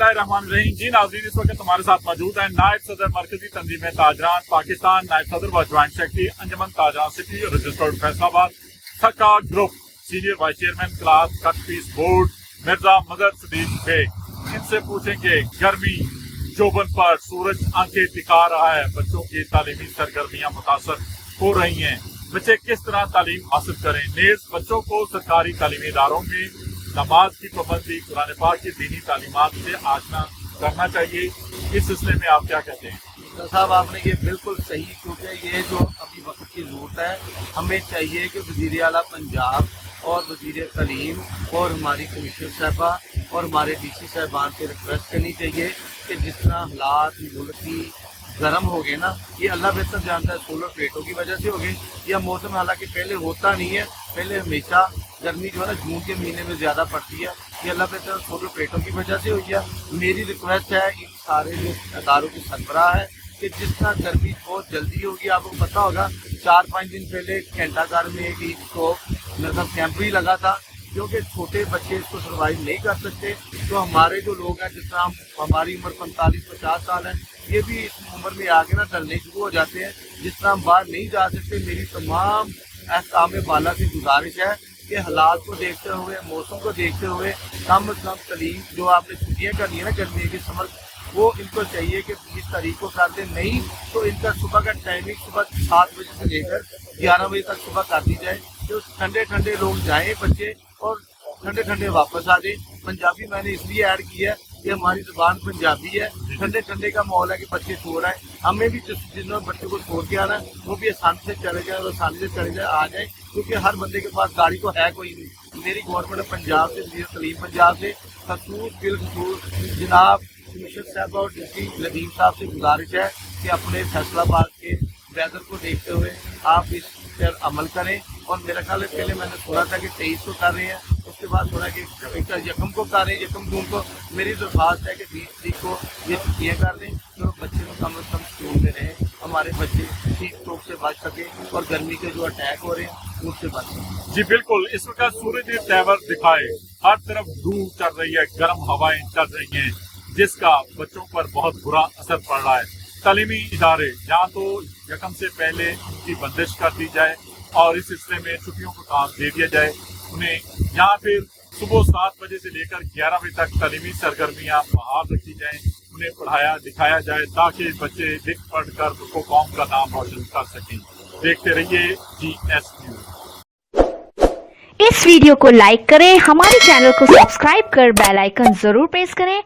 बिस्मिल्लाहिर्रहमानिर्रहीम। जी नाज़रीन, इस वक्त हमारे साथ मौजूद हैं नायब सदर मरकजी तंजीम ताजरान पाकिस्तान, नायब सदर व joint secretary Anjuman Tajran city registered Faisalabad थक्का group, senior vice chairman cloth cut piece board Mirza मदर सदीक बे। इनसे पूछेंगे गर्मी जोबन पर सूरज आंखें दिखा रहा है, बच्चों की तालीमी सरगर्मियां मुतासर हो रही हैं, बच्चे किस तरह तालीम हासिल करें। नेज़ बच्चों को सरकारी तालीमी इदारों में नमाज की पाबंदी, कुरान पाक की दीनी तालीमात से आशना करना चाहिए। इस सिलसिले में आप क्या कहते हैं? साहब, आपने ये बिल्कुल सही, क्योंकि ये जो अभी वक्त की ज़रूरत है, हमें चाहिए कि वज़ीर आला पंजाब और वज़ीर तालीम और हमारी कमिश्नर साहबा और हमारे DC साहबान से रिक्वेस्ट करनी चाहिए कि जिस तरह हालात मुल्क की गर्म हो गए ना, ये अल्लाह बेहतर जानता है, सोलर प्लेटों की वजह से हो गए या मौसम, हालांकि पहले होता नहीं है, पहले हमेशा गर्मी जो है ना जून के महीने में ज़्यादा पड़ती है, ये अल्लाह बेहतर सोलर प्लेटों की वजह से हुई है। मेरी रिक्वेस्ट है इन सारे जो अदारों की सरबराह है कि जिस तरह गर्मी बहुत जल्दी होगी, आपको पता होगा 4-5 दिन पहले घंटा घर में एक हीट स्ट्रोक मतलब कैंप ही लगा था, क्योंकि छोटे बच्चे इसको सर्वाइव नहीं कर सकते। तो हमारे जो लोग हैं, जिस तरह हमारी उम्र 45-50 साल है, ये भी इस उम्र में आगे ना डरने शुरू हो जाते हैं। जिस तरह हम बाहर नहीं जा सकते, मेरी तमाम अहकाम वाला से गुजारिश है कि हालात को देखते हुए, मौसम को देखते हुए कम से कम तालीम जो आपने छुट्टियाँ करनी है ना गर्मी की समर, वो इनको चाहिए कि 20 तारीख को कर दें, नहीं तो इनका सुबह का टाइमिंग सुबह 7 बजे से लेकर 11 बजे तक सुबह कर दी जाए, जो ठंडे ठंडे लोग जाएँ बच्चे और ठंडे ठंडे वापस आ जाए। पंजाबी मैंने इसलिए ऐड किया है कि हमारी जुबान पंजाबी है, ठंडे ठंडे का माहौल है कि बच्चे सो रहे हैं, हमें भी जिन्होंने बच्चे को छोड़ के आना है वो भी आसानी से चले जाए और आसानी से चले जाए आ जाए, क्योंकि हर बंदे के पास गाड़ी तो है कोई नहीं। मेरी गवर्नमेंट पंजाब से, वज़ीर तालीम पंजाब से खसूस बिलखसूस जनाब कमिश्नर साहब और DC लदीम साहब से गुजारिश है कि अपने फैसलाबाद के वेदर को देखते हुए आप इस पर अमल करें। और मेरा ख्याल है पहले मैंने सुना था कि 23 को कर रहे हैं, उसके बाद सुना कि यकम को कर रहे हैं, यकम जून को। मेरी दरख्वास्त है कि 20 तारीख को ये छुट्टियाँ कर दें, तो बच्चे को कम से कम स्कूल में रहें, हमारे बच्चे हीट स्ट्रोक से बच सकें और गर्मी के जो अटैक हो रहे हैं उससे बच सकें। जी बिल्कुल, इस वक्त सूरज तेवर दिखाए, हर तरफ धूप चल रही है, गर्म हवाएं चल रही हैं, जिसका बच्चों पर बहुत बुरा असर पड़ रहा है। तालीमी इदारे या तो यकम से पहले की बंदिश कर दी जाए और इस सिलसिले में छुट्टियों को काम दे दिया जाए उन्हें, या फिर सुबह 7 बजे से लेकर 11 बजे तक तालीमी सरगर्मियां बहाल रखी जाएं, उन्हें पढ़ाया दिखाया जाए ताकि बच्चे लिख पढ़ कर उसको कौम का नाम रोशन कर सकें। देखते रहिए GS न्यूज़। इस वीडियो को लाइक करें, हमारे चैनल को सब्सक्राइब कर बेल आइकन जरूर प्रेस करें